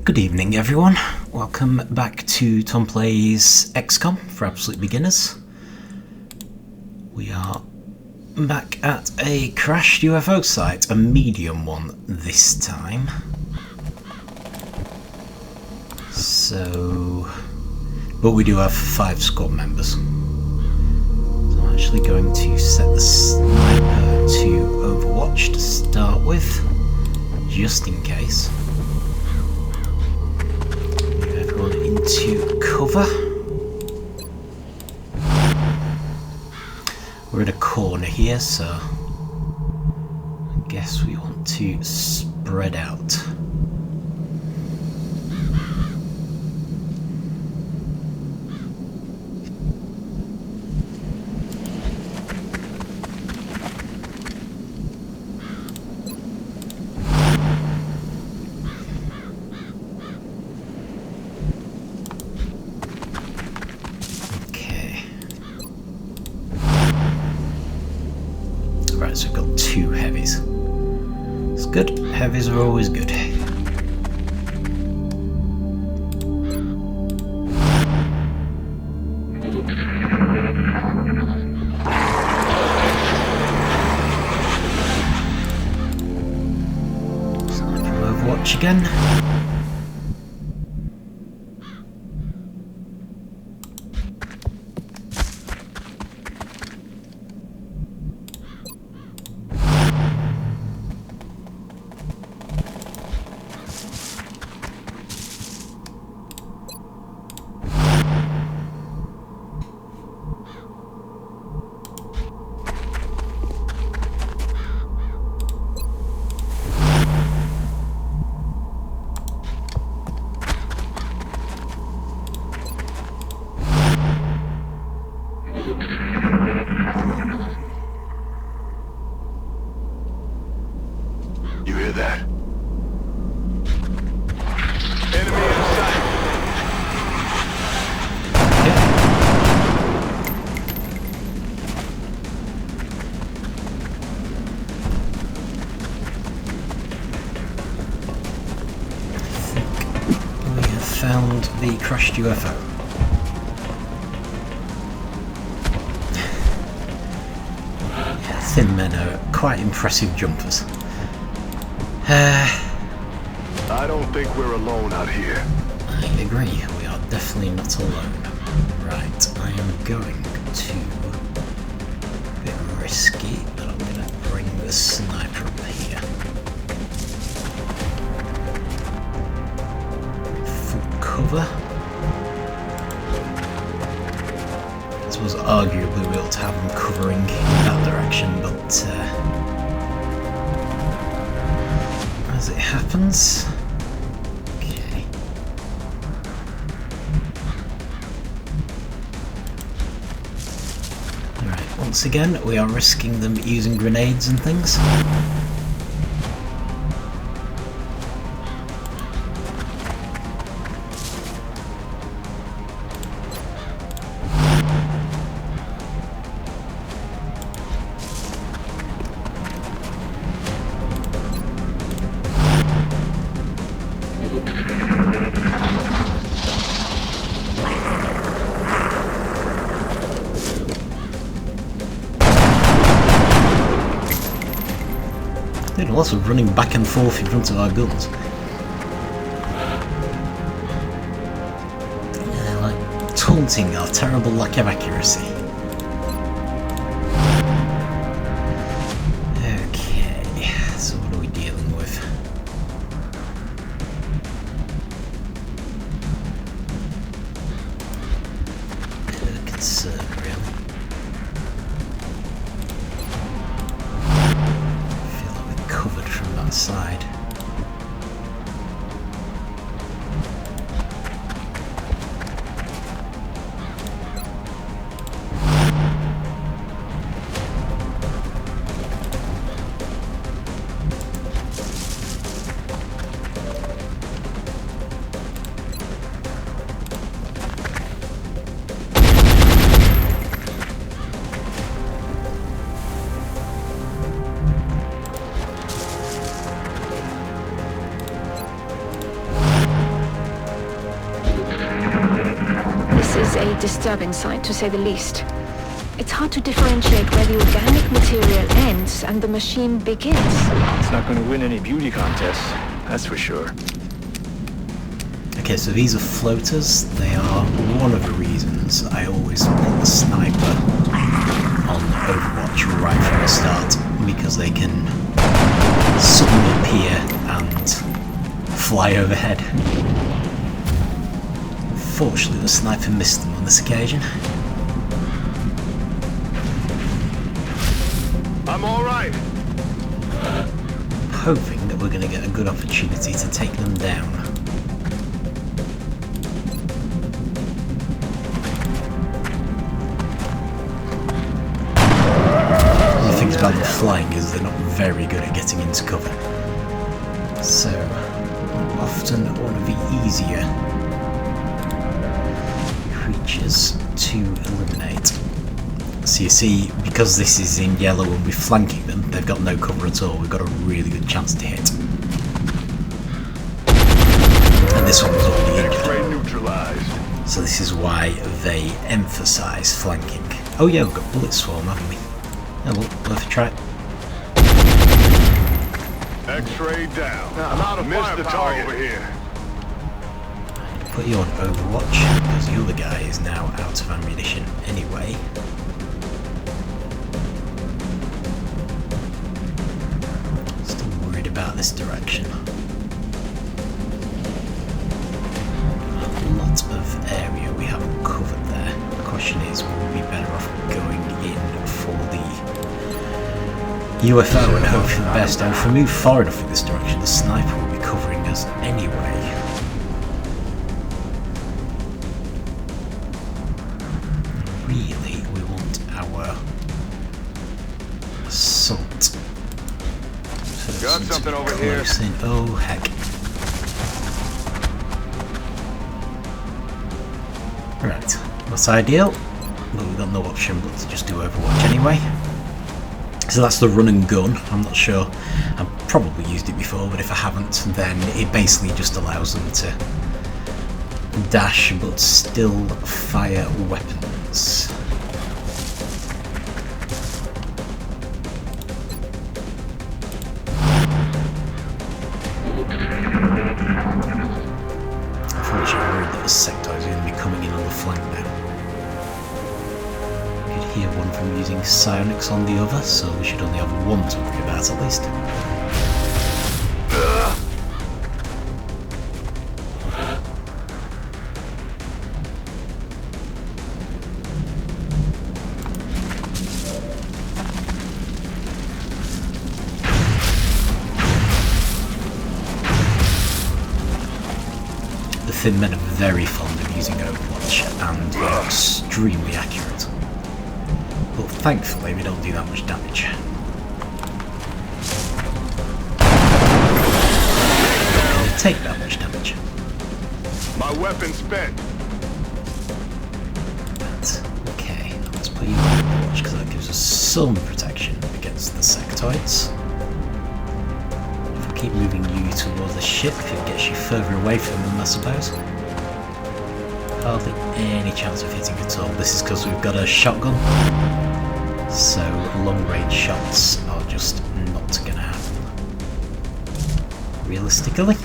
Good evening, everyone. Welcome back to Tom Plays XCOM for Absolute Beginners. We are back at a crashed UFO site, a medium one this time. But we do have 5 squad members. So I'm actually going to set the sniper to Overwatch to start with, just in case. Into cover. We're in a corner here, so I guess we want to spread out. Right, so we've got 2 heavies. It's good. Heavies are always good. Sniper from Overwatch again. You hear that? Enemy in sight. We have found the crashed UFO. Thin men are quite impressive jumpers. I don't think we're alone out here. I agree, we are definitely not alone. Right, I am going to... a bit risky, but I'm going to bring the sniper up here. Full cover. I suppose arguably we ought to have them covering in that direction, but as it happens. Okay. Alright, once again we are risking them using grenades and things. Did lots of running back and forth in front of our guns. Yeah, like taunting our terrible lack of accuracy. Okay, so what are we dealing with? Bit of a concern, really. Covered from that side. is a disturbing sight, to say the least. It's hard to differentiate where the organic material ends and the machine begins. It's not going to win any beauty contests, that's for sure. Okay, so these are floaters. They are one of the reasons I always put the sniper on Overwatch right from the start, because they can suddenly appear and fly overhead. Fortunately, the sniper missed them on this occasion. I'm all right. Hoping that we're going to get a good opportunity to take them down. The thing about them flying is they're not very good at getting into cover. So, often one of the easier creatures to eliminate. So you see, because this is in yellow and we're flanking them, they've got no cover at all. We've got a really good chance to hit. And this one was already X-ray injured. neutralized. So this is why they emphasise flanking. Oh yeah, we've got bullet swarm, haven't we? Oh well, worth a try. X-ray down. I'm out of Missed the target over here. Put you on Overwatch, because the other guy is now out of ammunition anyway. Still worried about this direction. A lot of area we haven't covered there. The question is, will we be better off going in for the UFO and hope for the best? And if we move far enough in this direction, the sniper will be covering us anyway. Really, we want our assault. Got something over here. In. Oh heck. Right, that's ideal, but we've got no option but to just do Overwatch anyway. So that's the run and gun. I'm not sure, I've probably used it before, but if I haven't, then it basically just allows them to dash but still fire weapons. Unfortunately, I'm worried that the sectoid is going to be coming in on the flank now. You could hear one from using psionics on the other, so we should only have one to worry about at least. The Thin Men are very fond of using Overwatch, and they're extremely accurate. But thankfully we don't do that much damage. We take that much damage. My weapon spent. But, okay, let's put you on Overwatch because that gives us some protection against the sectoids. Keep moving you towards the ship, it gets you further away from them, I suppose. Hardly any chance of hitting at all. This is because we've got a shotgun, so long range shots are just not going to happen. Realistically.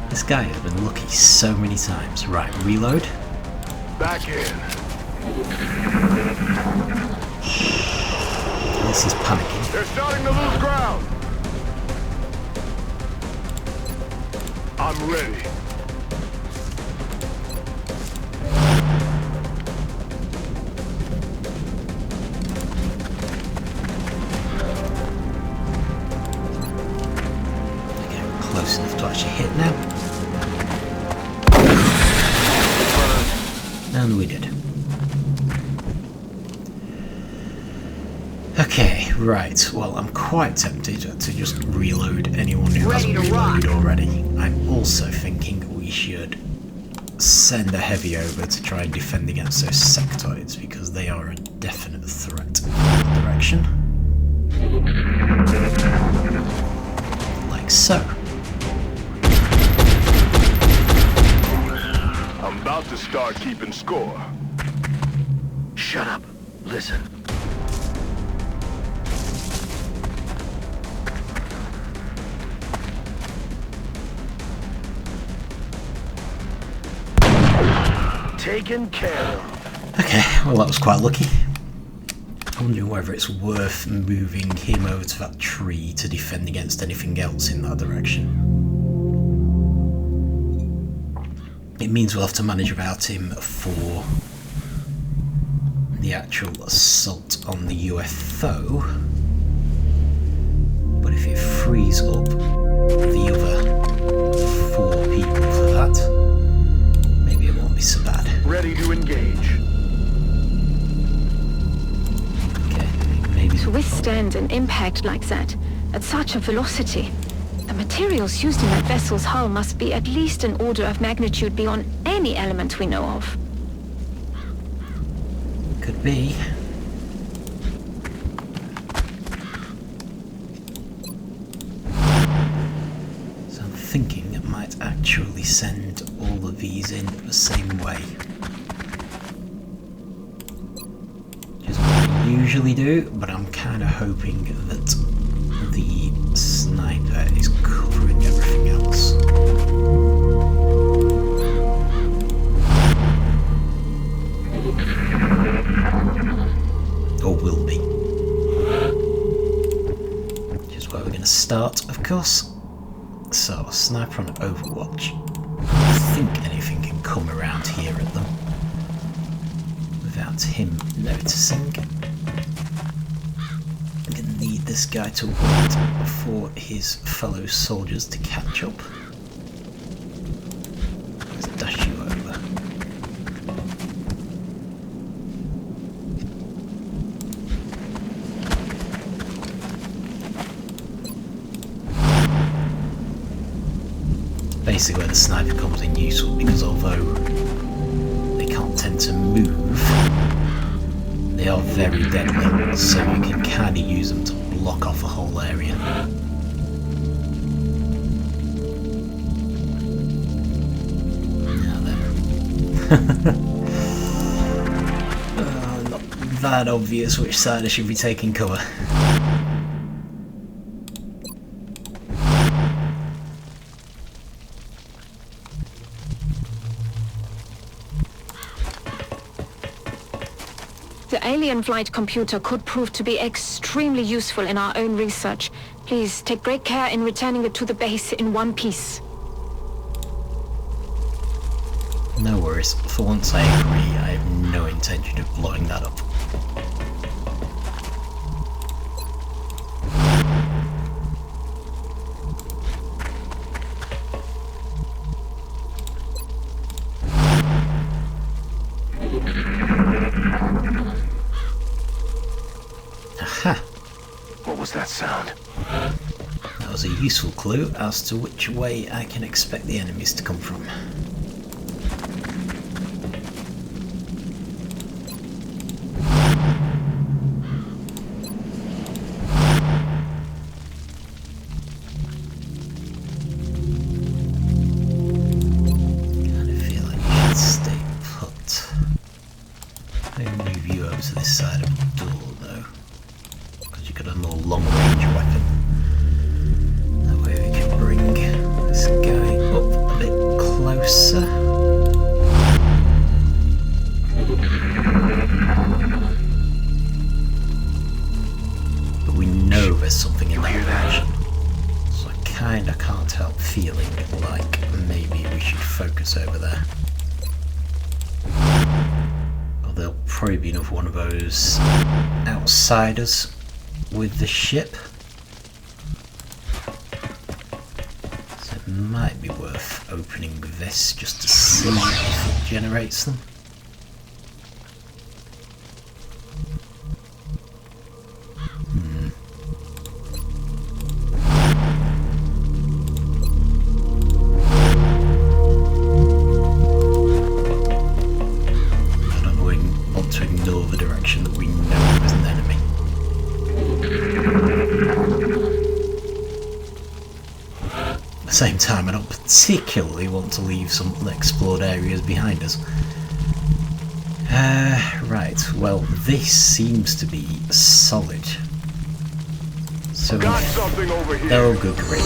This guy has been lucky so many times. Right, reload. Back in. This is panicking. They're starting to lose ground. I'm ready. Okay, we're close enough to actually hit now. And we did. Okay, right. Well, I'm quite tempted to just reload anyone who hasn't reloaded already. I'm also thinking we should send a heavy over to try and defend against those sectoids because they are a definite threat in that direction. Like so. I'm about to start keeping score. Shut up. Listen. Taken care of. Okay, well that was quite lucky. I'm wondering whether it's worth moving him over to that tree to defend against anything else in that direction. It means we'll have to manage about him for the actual assault on the UFO. But if it frees up the other 4 people for that, maybe it won't be so bad. Ready to engage. Okay, maybe. To withstand an impact like that, at such a velocity, the materials used in that vessel's hull must be at least an order of magnitude beyond any element we know of. Could be. So I'm thinking it might actually send all of these in the same way. Which is what I usually do, but I'm kind of hoping that the sniper is covering everything else. Or will be. Which is where we're going to start, of course. So, sniper on Overwatch. I think anything can come around here at them without him noticing. I'm going to need this guy to wait for his fellow soldiers to catch up. Let's dash you over. Basically where the sniper comes in useful, because although they can't tend to move, they are very deadly, so you can kind of use them to block off a whole area. Now then. Not that obvious which side I should be taking cover. The alien flight computer could prove to be extremely useful in our own research. Please take great care in returning it to the base in one piece. No worries. For once I agree, I have no intention of blowing that up. Aha! What was that sound? That was a useful clue as to which way I can expect the enemies to come from. Kind of feel like you should stay put. Maybe move you over to this side of the door though, because you've got a more long-range weapon. That way we can bring this guy up a bit closer. But we know there's something in that direction, so I kinda can't help feeling like maybe we should focus over there. Or there'll probably be another one of those outsiders with the ship. So it might be worth opening this just to see if it generates them. particularly want to leave some unexplored areas behind us. Right, well, this seems to be solid. So, Got something over here. oh, good grief.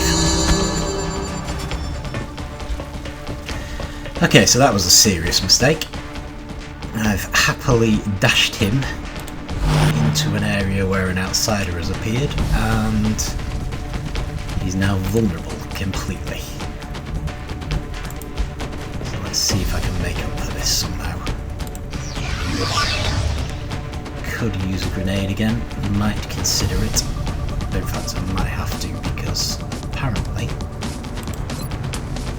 Okay, so that was a serious mistake. I've happily dashed him into an area where an outsider has appeared, and he's now vulnerable completely. So let's see if I can make up for this somehow. Could use a grenade again, might consider it. In fact, I might have to, because apparently...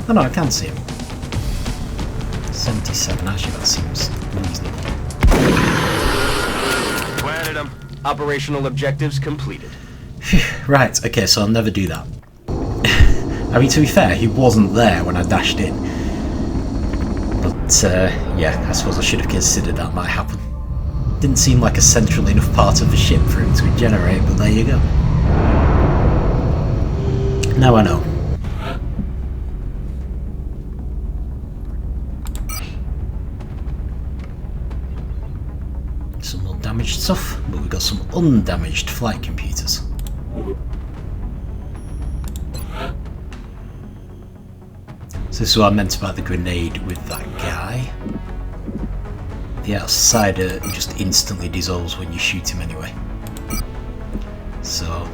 Oh no, I can see him. 77, actually that seems reasonable. Planted him. Operational objectives completed. Right, okay, so I'll never do that. I mean, to be fair, he wasn't there when I dashed in. But, yeah, I suppose I should have considered that might happen. Didn't seem like a central enough part of the ship for him to regenerate, but there you go. Now I know. Some undamaged stuff, but we've got some undamaged flight computers. So this is what I meant about the grenade with that guy. The outsider just instantly dissolves when you shoot him anyway. So,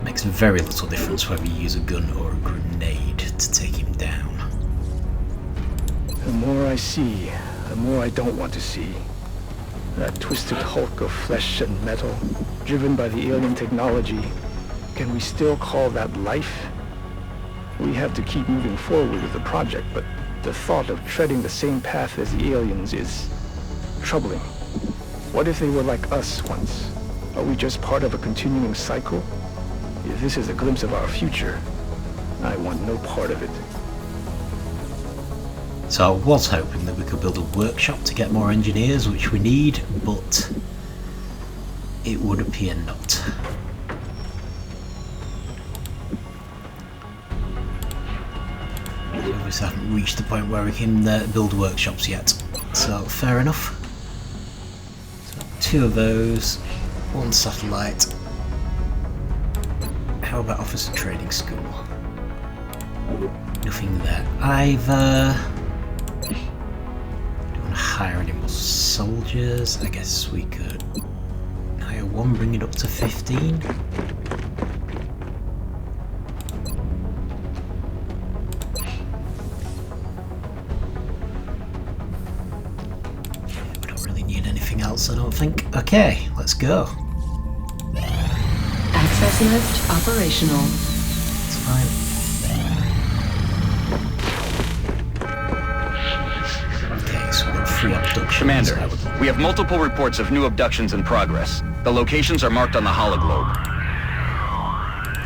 makes very little difference whether you use a gun or a grenade to take him down. The more I see, the more I don't want to see. That twisted hulk of flesh and metal, driven by the alien technology. Can we still call that life? We have to keep moving forward with the project, but the thought of treading the same path as the aliens is troubling. What if they were like us once? Are we just part of a continuing cycle? If this is a glimpse of our future, I want no part of it. So I was hoping that we could build a workshop to get more engineers, which we need, but it would appear not. We obviously haven't reached the point where we can build workshops yet, so fair enough. So 2 of those, 1 satellite. How about Officer Training School? Nothing there either. Do you want to hire any more soldiers? I guess we could hire 1, bring it up to 15. We don't really need anything else, I don't think. Okay, let's go. Access lift operational. It's fine. Okay, so we've got 3 abductions. Commander, we have multiple reports of new abductions in progress. The locations are marked on the hologlobe.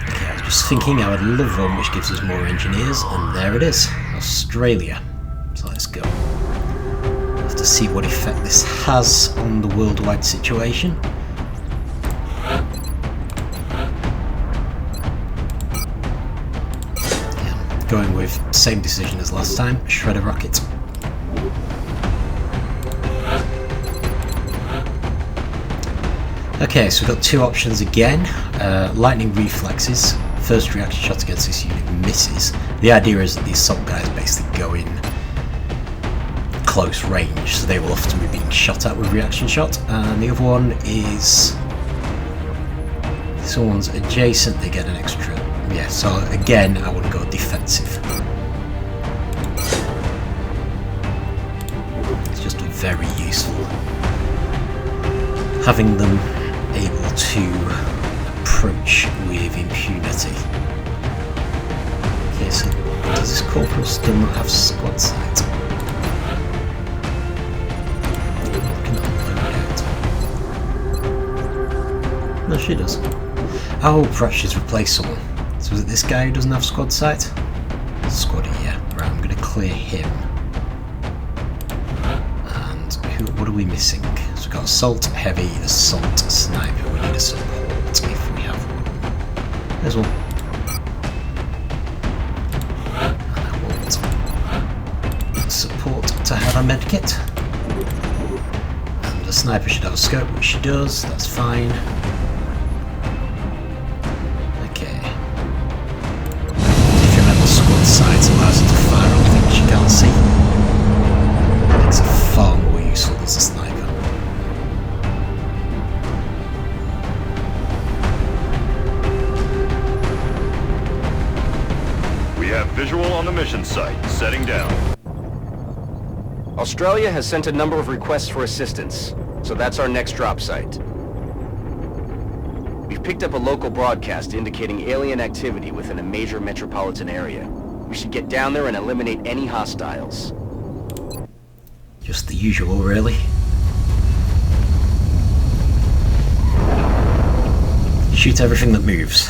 Okay, I was just thinking I would love one which gives us more engineers, and there it is, Australia. So let's go. We'll have to see what effect this has on the worldwide situation. Yeah, going with same decision as last time, shredder rocket. Okay, so we've got 2 options again. Lightning reflexes. First reaction shot against this unit misses. The idea is that these assault guys basically go in close range, so they will often be being shot at with reaction shot. And the other one is if someone's adjacent, they get an extra. Yeah, so again, I want to go defensive. It's just very useful having them able to approach with impunity. Okay, so does this corporal still not have squad sight? Looking at loadout. No, she does. Oh, perhaps she's replaced someone. So is it this guy who doesn't have squad sight? Squaddy, yeah. Right, I'm going to clear him. And what are we missing? So we've got assault, heavy, assault, sniper. We need a support if we have one. There's one. support to have a medkit. And the sniper should have a scope, which she does, that's fine. Okay. If you remember, squad sights allows her to fire on things you can't see. Makes her far more useful as a sniper. We have visual on the mission site. Setting down. Australia has sent a number of requests for assistance, so that's our next drop site. We've picked up a local broadcast indicating alien activity within a major metropolitan area. We should get down there and eliminate any hostiles. Just the usual, really. Shoot everything that moves.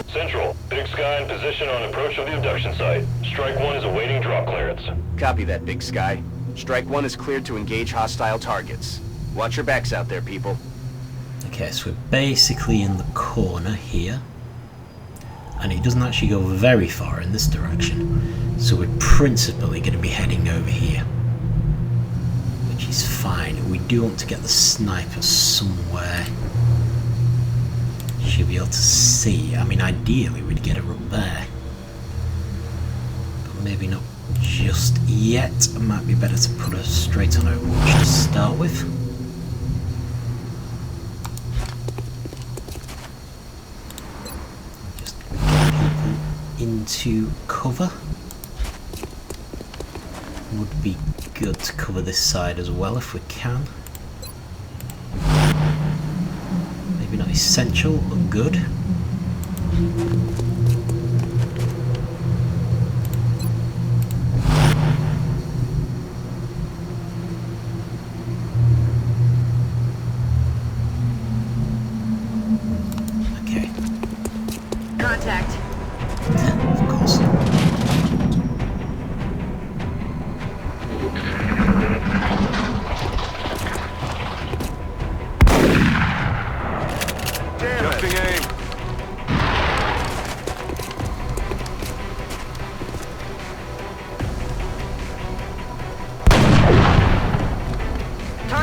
Central, Big Sky in position on approach of the abduction site. Strike 1 is awaiting drop clearance. Copy that, Big Sky. Strike 1 is cleared to engage hostile targets. Watch your backs out there, people. Okay, so we're basically in the corner here. And it doesn't actually go very far in this direction. So we're principally going to be heading over here. Which is fine. We do want to get the sniper somewhere. Should be able to see. I mean, ideally we'd get her up there. But maybe not just yet. It might be better to put her straight on Overwatch to start with. Just get people into cover. Would be good to cover this side as well if we can. Maybe not essential, but good. Okay. Contact. Of course. Adjusting aim.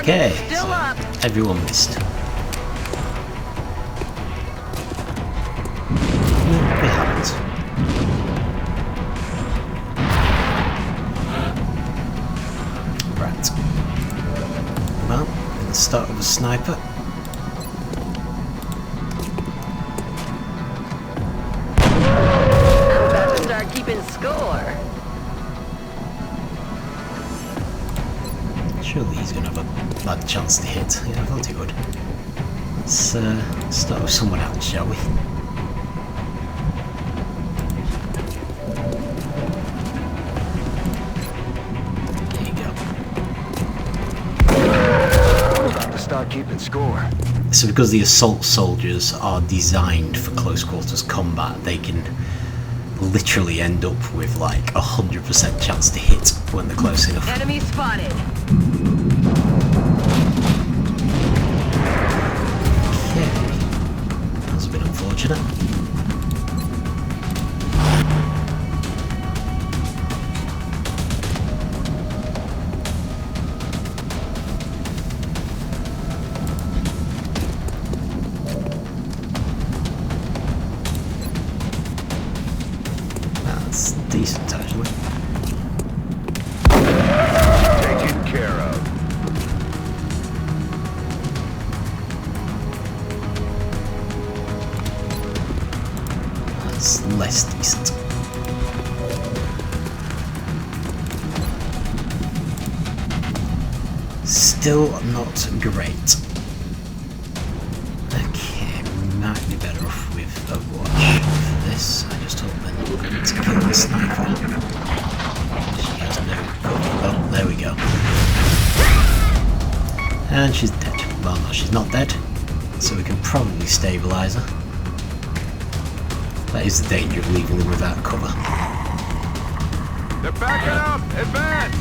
Okay, Still so up. everyone missed. We haven't. Right. Well, in the start of a sniper. I'm about to start keeping score. Surely he's going to have a bad chance to hit. Yeah, I thought he would. Let's start with someone else, shall we? There you go. About to start keeping score. So because the assault soldiers are designed for close quarters combat, they can literally end up with like 100% chance to hit when they're close enough. Enemy spotted. That's a bit unfortunate. That's decent, actually. Taken care of. That's less decent. Still not great. Okay, might be better off with Overwatch for this. I just hope they're not going to kill the sniper. She has no cover. Oh, there we go. And she's dead. Well, no, she's not dead. So we can probably stabilise her. That is the danger of leaving them without cover. They're backing up! Advance!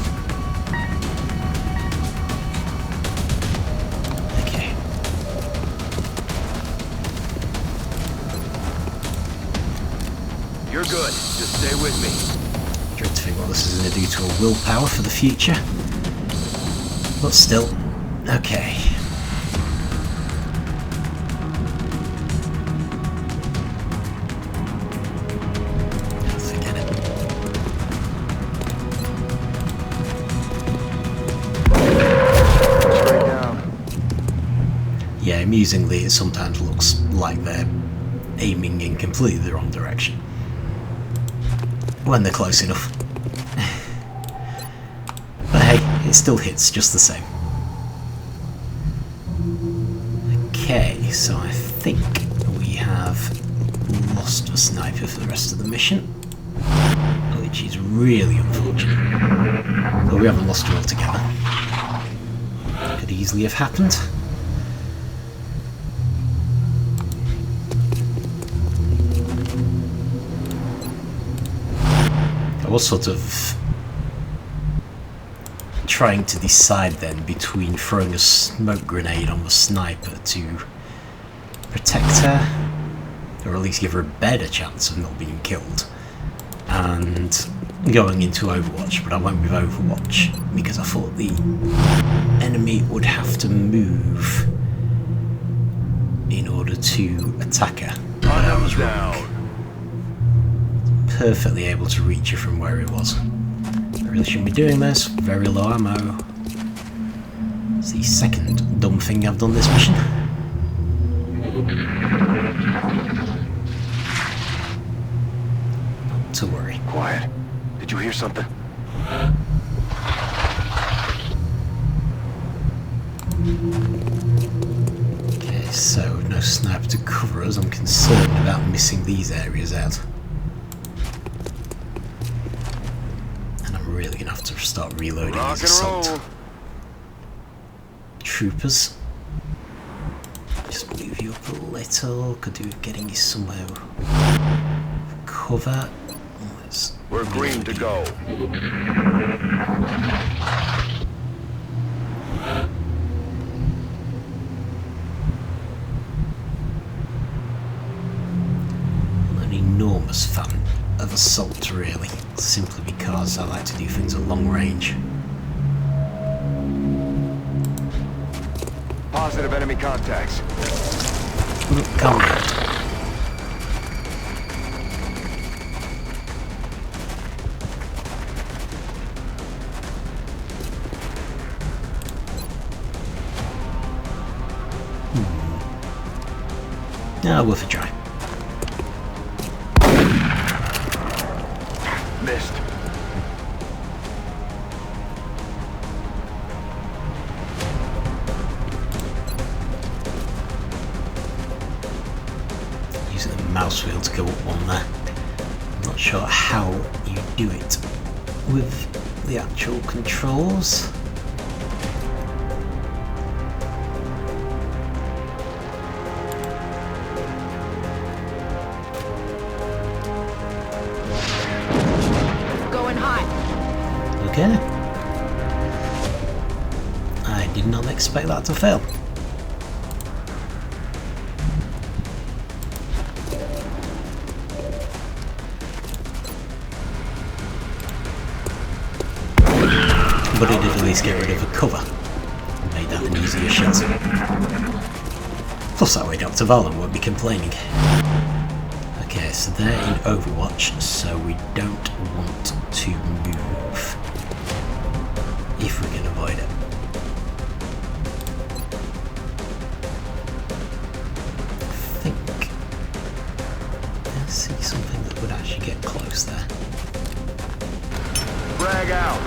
Okay. You're good. Just stay with me. Trying to think what this is an to do to a willpower for the future. But still, okay. Forget it. Straight down. Yeah, amusingly, it sometimes looks like they're aiming in completely the wrong direction when they're close enough. But hey, it still hits just the same. Okay, so I think we have lost a sniper for the rest of the mission, which is really unfortunate. But we haven't lost her altogether. Could easily have happened. I was sort of trying to decide then between throwing a smoke grenade on the sniper to protect her, or at least give her a better chance of not being killed, and going into Overwatch, but I went with Overwatch because I thought the enemy would have to move in order to attack her. But I was wrong. Perfectly able to reach her from where he was. I really shouldn't be doing this. Very low ammo. It's the second dumb thing I've done this mission. Not to worry. Quiet. Did you hear something? Okay, so no sniper to cover us. I'm concerned about missing these areas out. Really gonna have to start reloading these assault troopers. Just move you up a little. Could do with getting you somewhere for cover. We're green to go. I'm an enormous fan of assault, really, simply because I like to do things at long range. Positive enemy contacts. Calm down. Ah, worth a try. Missed. Using the mouse wheel to go up one there. I'm not sure how you do it with the actual controls. Okay. I did not expect that to fail. But it did at least get rid of a cover. Made that an easier shot. Plus that way Dr. Valen won't be complaining. Okay, so they're in Overwatch, so we don't want to move. If we can avoid it. I think I see something that would actually get close there. Frag out.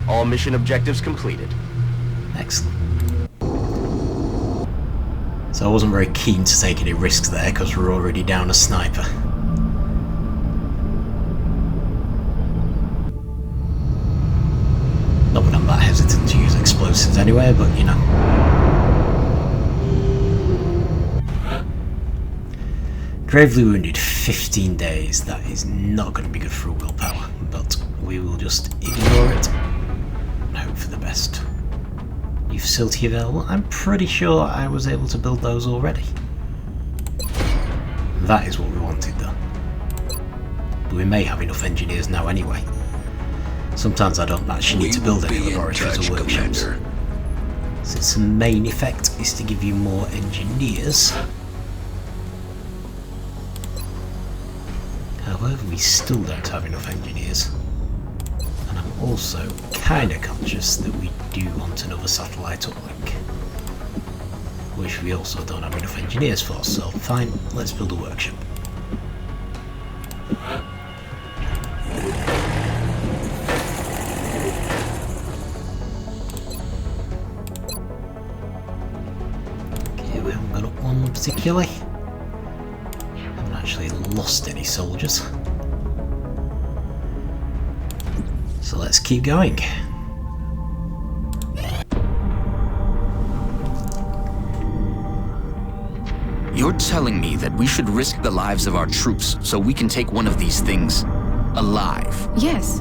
All mission objectives completed. Excellent. So I wasn't very keen to take any risks there because we're already down a sniper. Not that I'm that hesitant to use explosives anyway, but you know. Gravely wounded, 15 days. That is not going to be good for a willpower, but we will just ignore it and hope for the best. New facility available. I'm pretty sure I was able to build those already. That is what we wanted though. But we may have enough engineers now anyway. Sometimes I don't actually need to build any laboratories or workshops. So its main effect is to give you more engineers. However, we still don't have enough engineers. And I'm also kind of conscious that we do want another satellite uplink, which we also don't have enough engineers for, so fine, let's build a workshop. Okay, we haven't got up one particularly. Haven't actually lost any soldiers. So let's keep going. You're telling me that we should risk the lives of our troops so we can take one of these things alive? Yes.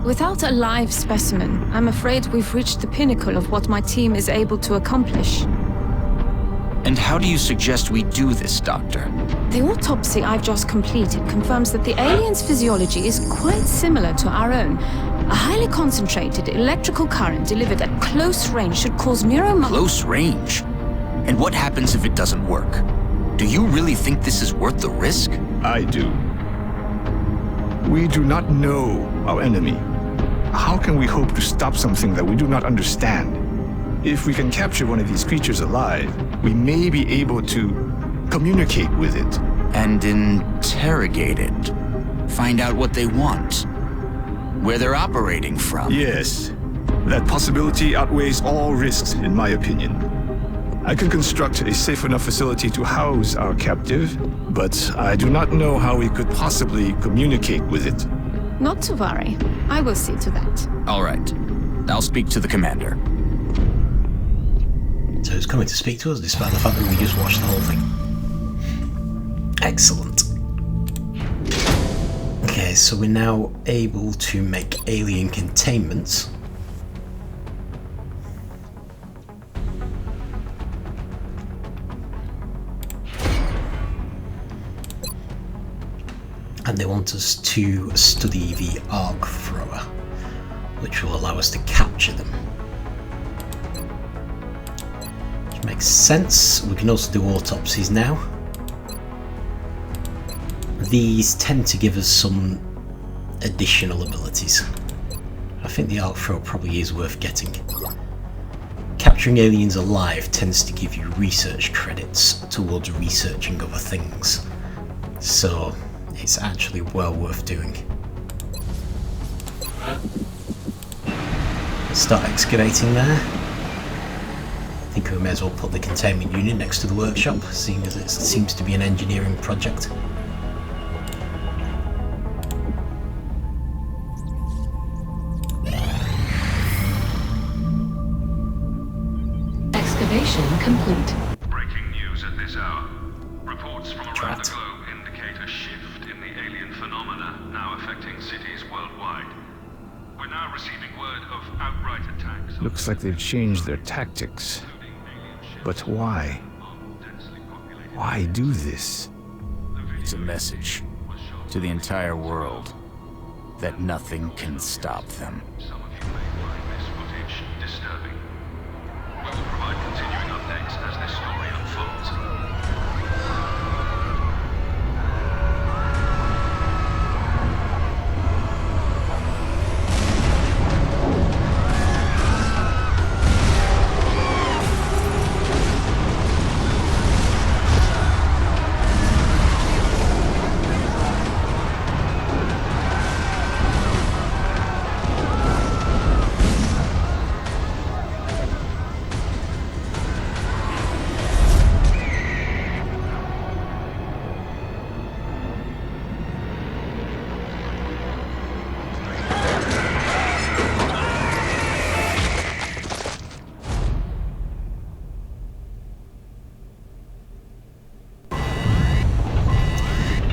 Without a live specimen, I'm afraid we've reached the pinnacle of what my team is able to accomplish. And how do you suggest we do this, Doctor? The autopsy I've just completed confirms that the alien's physiology is quite similar to our own. A highly concentrated electrical current delivered at close range should cause Close range? And what happens if it doesn't work? Do you really think this is worth the risk? I do. We do not know our enemy. How can we hope to stop something that we do not understand? If we can capture one of these creatures alive, we may be able to communicate with it. And interrogate it. Find out what they want. Where they're operating from. Yes. That possibility outweighs all risks, in my opinion. I can construct a safe enough facility to house our captive, but I do not know how we could possibly communicate with it. Not to worry. I will see to that. All right. I'll speak to the commander. So it's coming to speak to us despite the fact that we just watched the whole thing. Excellent. Okay, so we're now able to make alien containments. And they want us to study the arc thrower, which will allow us to capture them. Which makes sense. We can also do autopsies now. These tend to give us some additional abilities. I think the arc thrower probably is worth getting. Capturing aliens alive tends to give you research credits towards researching other things. So it's actually well worth doing. Let's start excavating there. I think we may as well put the containment unit next to the workshop, seeing as it seems to be an engineering project. Excavation complete. Breaking news at this hour. Reports from around the globe indicate a shift in the alien phenomena now affecting cities worldwide. We're now receiving word of outright attacks. Looks like they've changed their tactics. But why? Why do this? It's a message to the entire world that nothing can stop them. Some of you may find this footage disturbing. We will provide continuing updates as this story unfolds.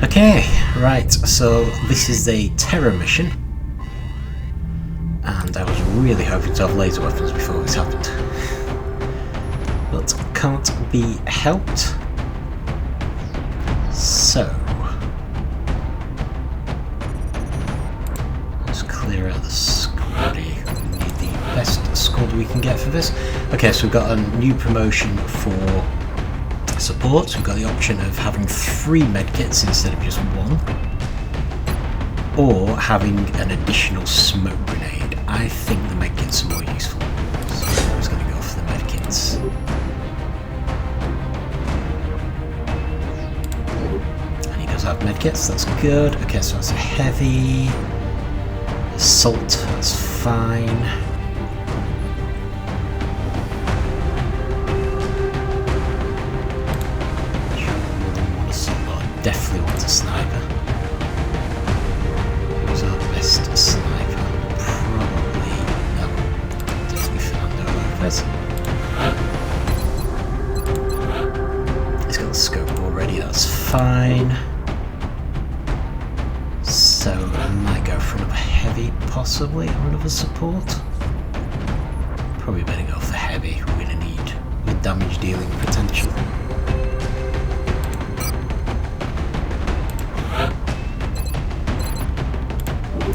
Okay, right, so this is a terror mission, and I was really hoping to have laser weapons before this happened, but can't be helped. So Let's clear out the squad here. We need the best squad we can get for this. Okay, so we've got a new promotion for support. We've got the option of having 3 medkits instead of just 1. Or having an additional smoke grenade. I think the medkits are more useful. So I'm just going to go for the medkits. And he does have medkits, that's good. Okay, so that's a heavy. Assault, that's fine. Definitely want a sniper. Who's our best sniper? Probably. No. Definitely Fernando Lopez. He's got the scope already, that's fine. So I might go for another heavy, possibly, or another support. Probably better go for heavy. We're going to need the damage dealing potential.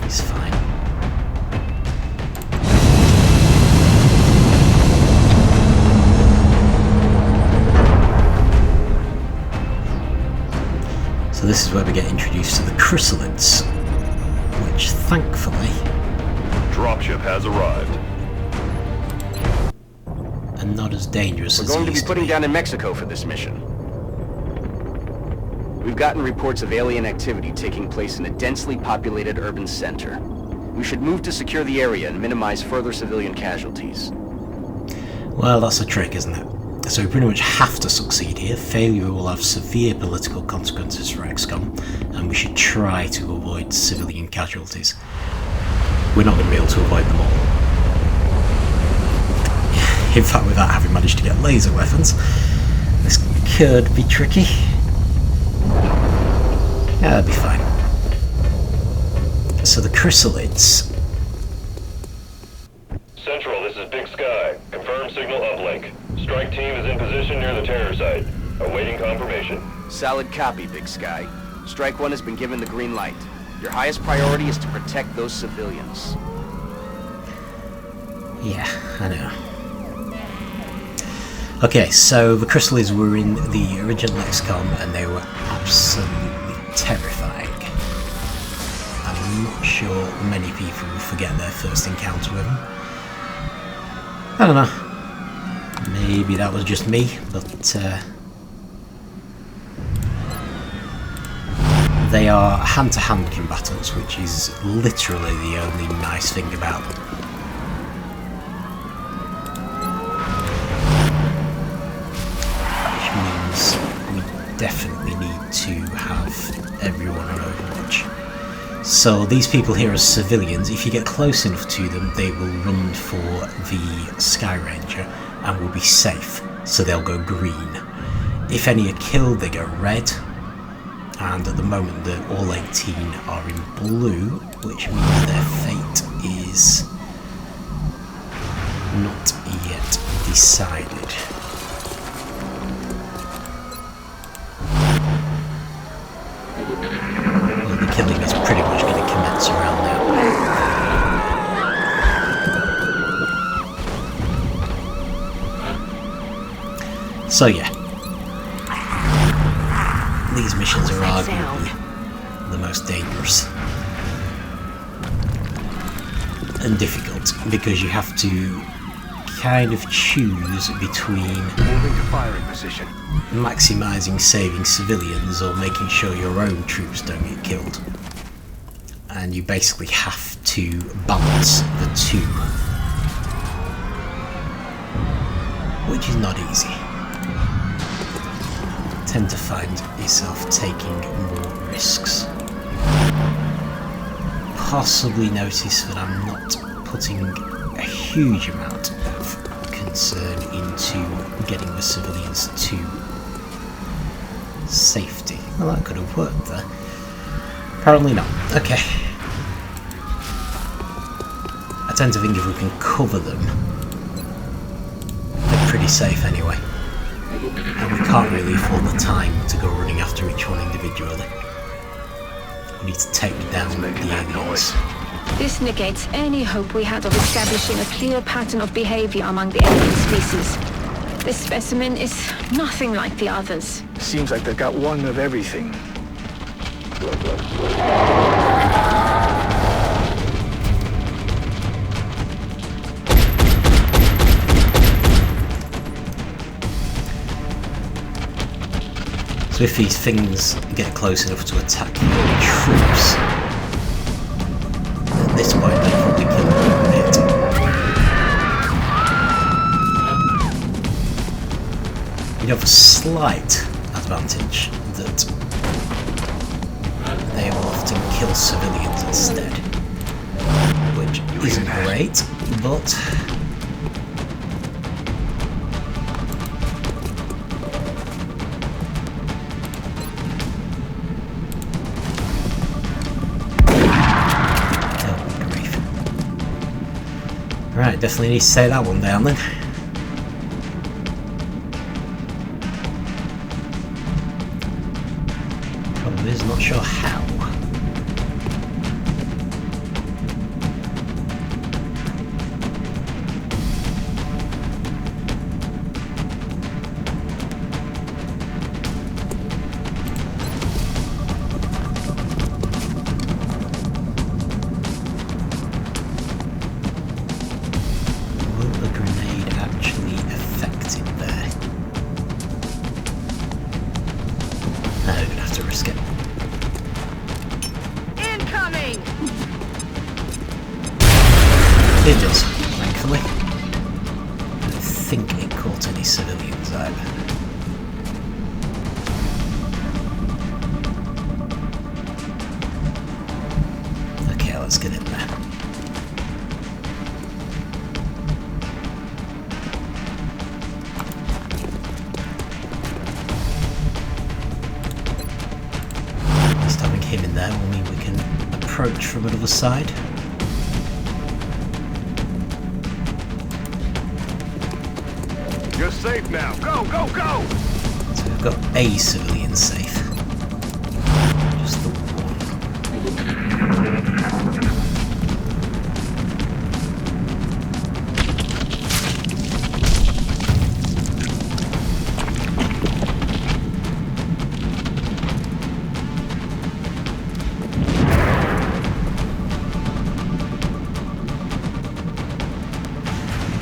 He's fine. So this is where we get introduced to the Cryssalids, which thankfully... Dropship has arrived. are not as dangerous as We're going to be used putting down in Mexico for this mission. We've gotten reports of alien activity taking place in a densely populated urban center. We should move to secure the area and minimize further civilian casualties. Well, that's a trick, isn't it? So we pretty much have to succeed here. Failure will have severe political consequences for XCOM, and we should try to avoid civilian casualties. We're not going to be able to avoid them all. In fact, without having managed to get laser weapons, this could be tricky. Yeah, that'll be fine. So the Cryssalids. Central, this is Big Sky. Confirm signal uplink. Strike team is in position near the terror site. Awaiting confirmation. Solid copy, Big Sky. Strike 1 has been given the green light. Your highest priority is to protect those civilians. Yeah, I know. Okay, so the Cryssalids were in the original XCOM and they were absolutely terrifying. I'm not sure many people will forget their first encounter with them. I don't know. Maybe that was just me, but they are hand-to-hand combatants, which is literally the only nice thing about them. Which means we definitely need to have everyone on Overwatch. So these people here are civilians. If you get close enough to them, they will run for the Sky Ranger and will be safe, so they'll go green. If any are killed, they go red. And at the moment, all 18 are in blue, which means their fate is not yet decided. Well, the killing is pretty much going to commence around now. So yeah. These missions are arguably the most dangerous and difficult because you have to kind of choose between Moving to firing position. maximising saving civilians or making sure your own troops don't get killed. And you basically have to balance the two, which is not easy. Tend to find yourself taking more risks. Possibly notice that I'm not putting a huge amount of concern into getting the civilians to safety. Well, that could have worked there. Apparently not. Okay. I tend to think if we can cover them, they're pretty safe anyway. And we can't really afford the time to go running after each one individually. We need to take down the aliens. This negates any hope we had of establishing a clear pattern of behavior among the alien species. This specimen is nothing like the others. Seems like they've got one of everything. So if these things get close enough to attack your troops, at this point they're probably killing it. You have a slight advantage that they will often kill civilians instead, which isn't great, but right, definitely need to say that one down then. Problem is, not sure how. It does, thankfully. I don't think it caught any civilians either. Okay, let's get in there. Just having him in there will mean we can approach from another side. You're safe now. Go, go, go! So we've got a civilian safe. Just the one.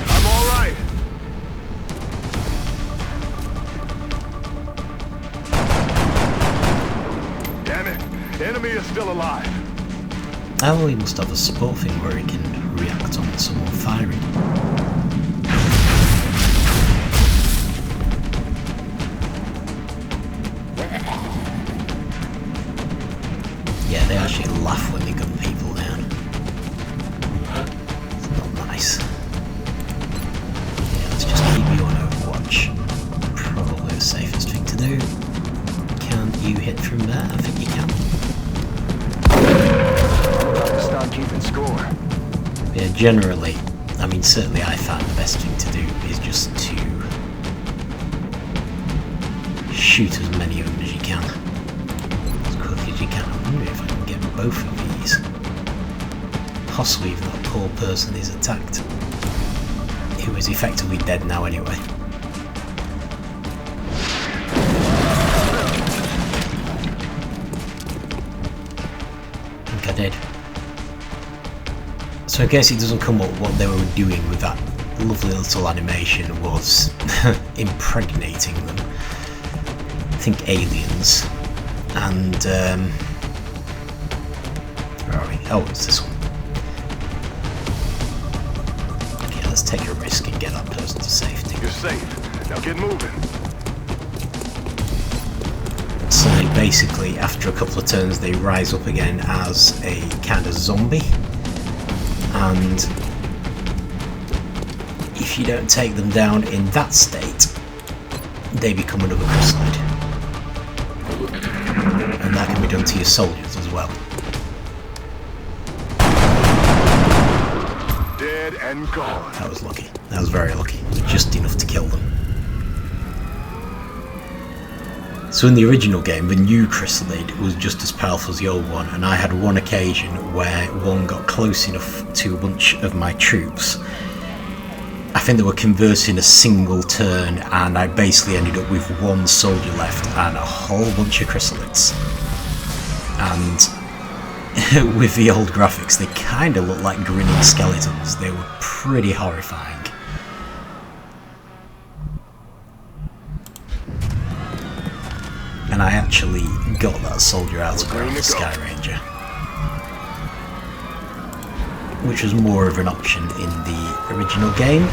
I'm all right. Enemy is still alive. Oh, he must have a support thing where he can react on someone firing. Yeah, they actually laugh when they gun people down. It's not nice. Yeah, let's just keep you on Overwatch. Probably the safest thing to do. Can you hit from there? I think you can. Start keeping score. Yeah, generally, I mean, certainly I found the best thing to do is just to shoot as many of them as you can. As quick as you can. I wonder if I can get both of these. Possibly if that poor person is attacked. Who is effectively dead now anyway. I think I did. So I guess it doesn't come up what they were doing with that lovely little animation was impregnating them. I think aliens. And where are we? Oh, it's this one. Okay, let's take a risk and get that person to safety. You're safe. Now get moving. So they basically, after a couple of turns, they rise up again as a kind of zombie. And if you don't take them down in that state, they become another Cryssalid. And that can be done to your soldiers as well. Dead and gone. That was lucky. That was very lucky. Just enough to kill them. So in the original game, the new Chryssalid was just as powerful as the old one, and I had one occasion where one got close enough to a bunch of my troops. I think they were conversing a single turn, and I basically ended up with one soldier left and a whole bunch of Chrysalids. And with the old graphics, they kind of looked like grinning skeletons. They were pretty horrifying. And I actually got that soldier out of the Sky Ranger, which was more of an option in the original game.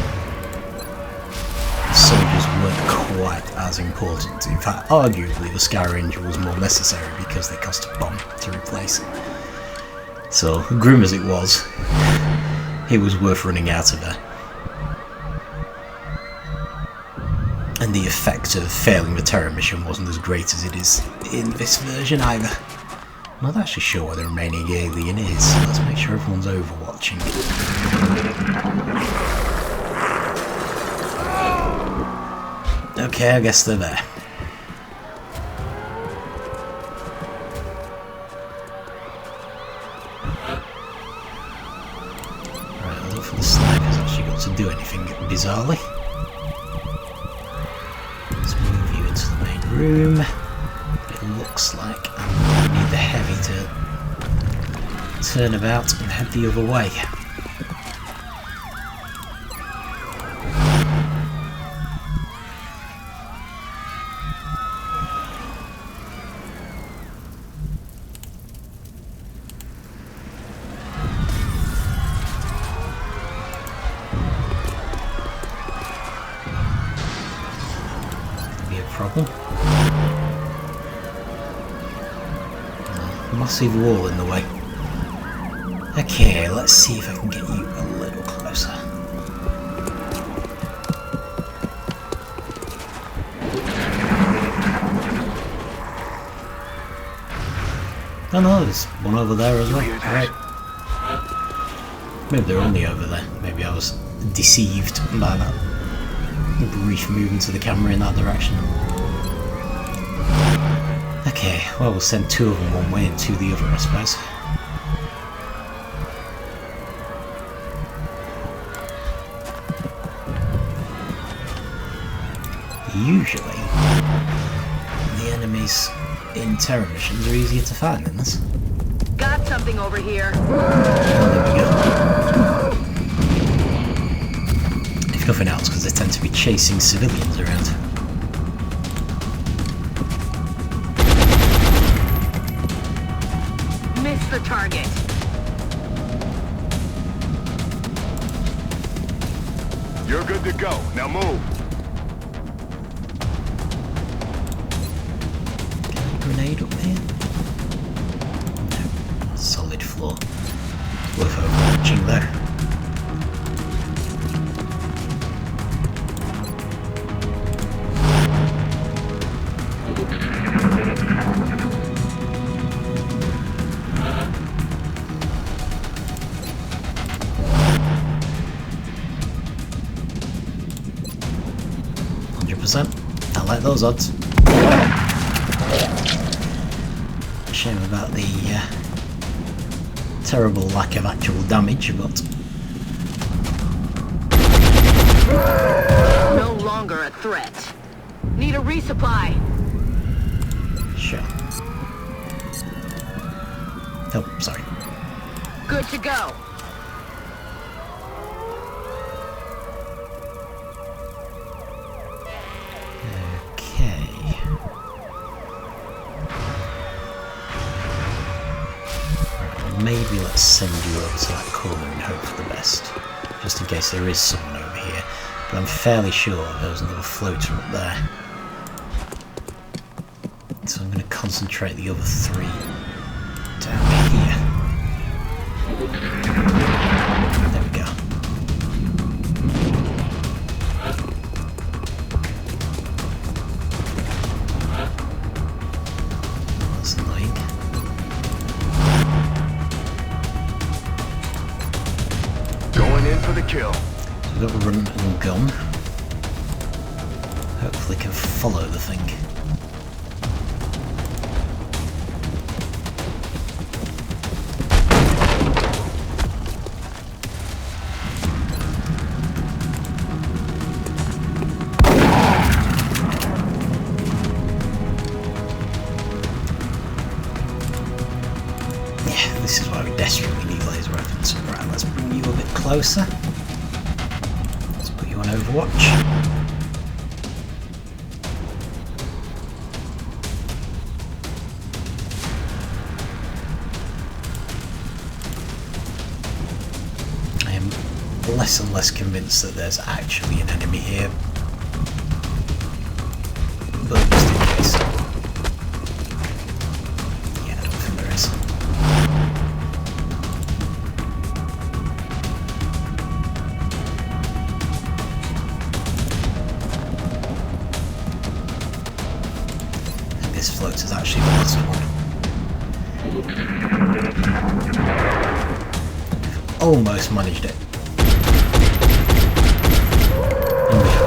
Soldiers weren't quite as important. In fact, arguably the Sky Ranger was more necessary because they cost a bomb to replace. So, grim as it was worth running out of there. And the effect of failing the terror mission wasn't as great as it is in this version either. I'm not actually sure where the remaining alien is, so let's make sure everyone's overwatching. Okay, I guess they're there. Right, I'll look for the sniper's actually got to do anything bizarrely. Let's move you into the main room. It looks like I'm going to need the heavy to turn about and head the other way. Problem. Massive wall in the way. Okay, let's see if I can get you a little closer. Oh no, there's one over there as well. Right. Maybe they're only over there. Maybe I was deceived by that brief movement of the camera in that direction. Okay, well, we'll send two of them one way and two the other, I suppose. Usually, the enemies in terror missions are easier to find than this. Got something over here. Oh, there we go. If nothing else, because they tend to be chasing civilians around. Missed the target. You're good to go. Now move. Grenade up here? No. Solid floor. Worth overwatching there. I like those odds. Shame about the terrible lack of actual damage, but No longer a threat. Need a resupply. sure. Oh, sorry. Good to go. Maybe let's send you over to that corner and hope for the best, just in case there is someone over here, but I'm fairly sure there was another floater up there. So I'm going to concentrate the other three down here. There we go. That's annoying. For the kill. So we've got a run and gun. Hopefully can follow the thing. closer. Let's put you on Overwatch. Less and less convinced that there's actually an enemy here, but just in case. Yeah, I don't think there is. And this float is actually the last one. Almost managed it.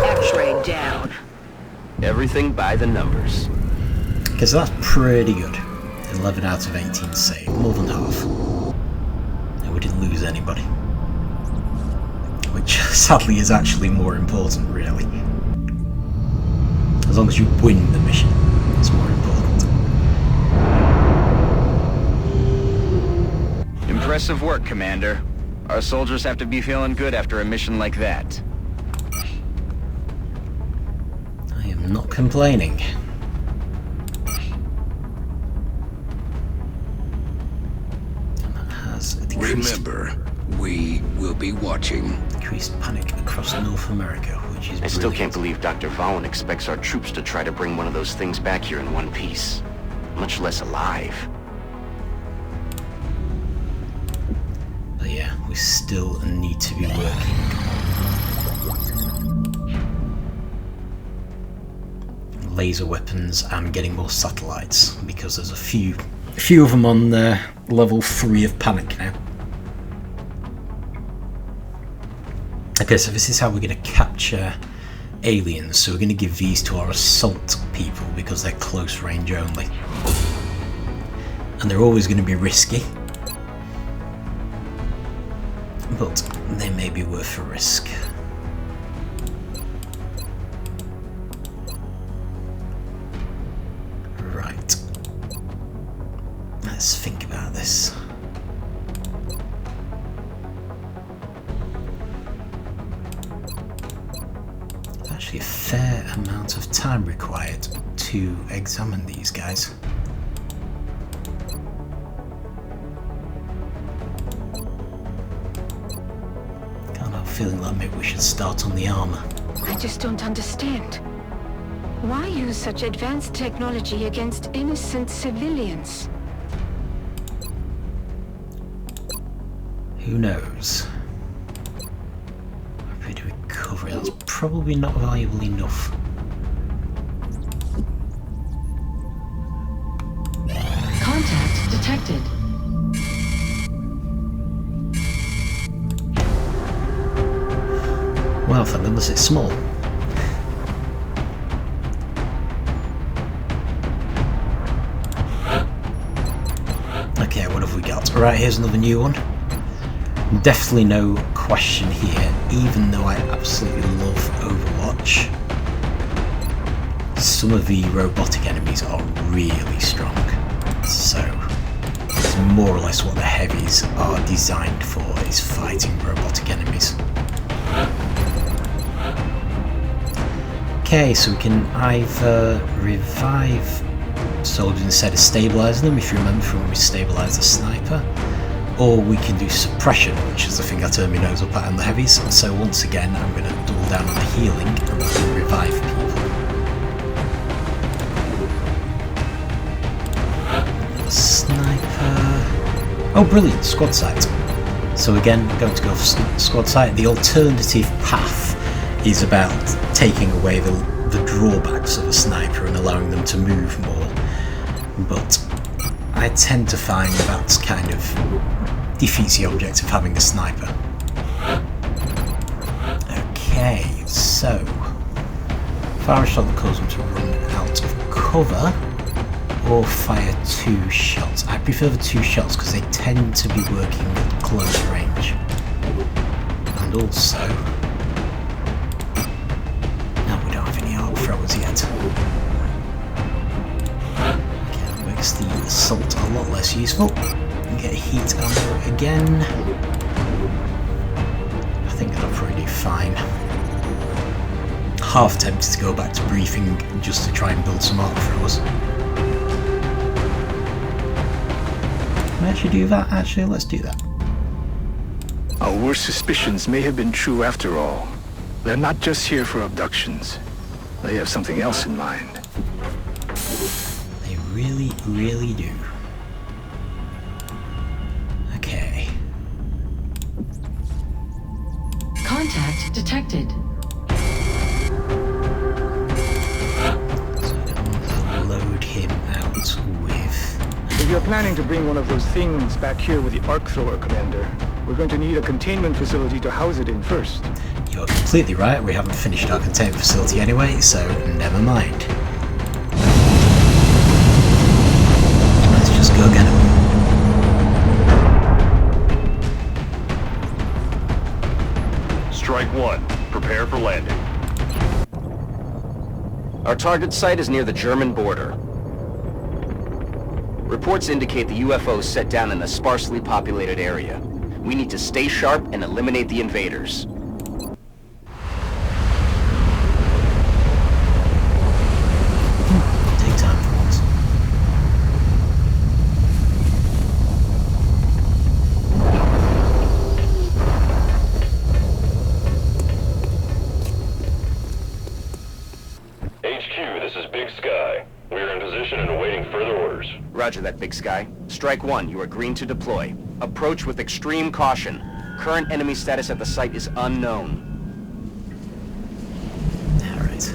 X-ray down. Everything by the numbers. Because that's pretty good. 11 out of 18 save, more than half. And we didn't lose anybody. Which sadly is actually more important, really. As long as you win the mission, it's more important. Impressive work, Commander. Our soldiers have to be feeling good after a mission like that. I am not complaining. And that has a Remember, we will be watching. Decreased panic across North America, which is I still can't believe Dr. Vaughn expects our troops to try to bring one of those things back here in one piece. Much less alive. But yeah, we still need to be working on laser weapons and getting more satellites, because there's a few of them on level 3 of panic now. Okay, so this is how we're going to capture aliens. So we're going to give these to our assault people because they're close range only. And they're always going to be risky. But they may be worth a risk. Right. Let's think about this. There's actually a fair amount of time required to examine these guys. Feeling like maybe we should start on the armor. I just don't understand. Why use such advanced technology against innocent civilians? Who knows? Rapid recovery, that's probably not valuable enough. Contact detected. Well, thank goodness it's small. Okay, what have we got? Right, here's another new one. Definitely no question here, even though I absolutely love Overwatch. Some of the robotic enemies are really strong. So, it's more or less what the heavies are designed for, is fighting robotic enemies. Okay, so we can either revive soldiers instead of stabilising them, if you remember from when we stabilised the sniper, or we can do suppression, which is the thing I turn my nose up at on the heavies. So once again, I'm going to double down on the healing and revive people. Sniper. Oh, brilliant, squad sight. So again, going to go for squad sight. The alternative path is about taking away the drawbacks of a sniper and allowing them to move more, but I tend to find that kind of defeats the object of having a sniper. Okay, so fire a shot that causes them to run out of cover, or fire 2 shots. I prefer the 2 shots because they tend to be working at close range, and also throwers yet. Okay, that makes the assault a lot less useful. And get heat ammo again. half tempted to go back to briefing just to try and build some arc throwers. Can I actually do that? Actually, let's do that. Our worst suspicions may have been true after all. They're not just here for abductions. They have something else in mind. They really, really do. Okay. Contact detected. So I'll load him out with... If you're planning to bring one of those things back here with the arc thrower, Commander, we're going to need a containment facility to house it in first. You're completely right, we haven't finished our containment facility anyway, so never mind. Let's just go get him. Strike one. Prepare for landing. Our target site is near the German border. Reports indicate the UFO is set down in a sparsely populated area. We need to stay sharp and eliminate the invaders. Take time for once. HQ, this is Big Sky. We are in position and awaiting further orders. Roger that, Big Sky. Strike one, you are green to deploy. Approach with extreme caution. Current enemy status at the site is unknown. Alright.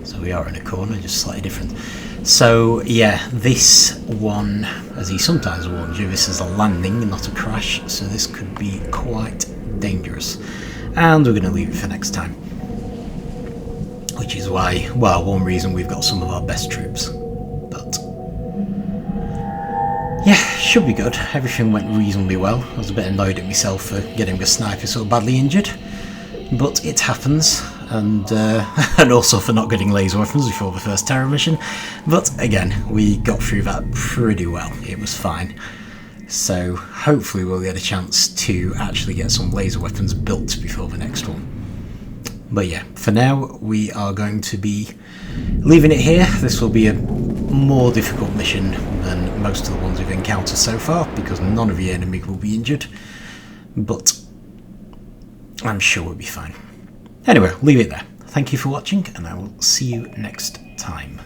So we are in a corner, just slightly different. So, yeah, this one, as he sometimes warns you, this is a landing, not a crash, so this could be quite dangerous. And we're going to leave it for next time. Which is why, well, one reason we've got some of our best troops. But yeah, should be good. Everything went reasonably well. I was a bit annoyed at myself for getting the sniper so badly injured, but it happens, and and also for not getting laser weapons before the first terror mission. But again, we got through that pretty well. It was fine. So hopefully we'll get a chance to actually get some laser weapons built before the next one. But yeah, for now we are going to be leaving it here. This will be a more difficult mission than most of the ones we've encountered so far, because none of the enemy will be injured, but I'm sure we'll be fine. Anyway, leave it there. Thank you for watching, and I will see you next time.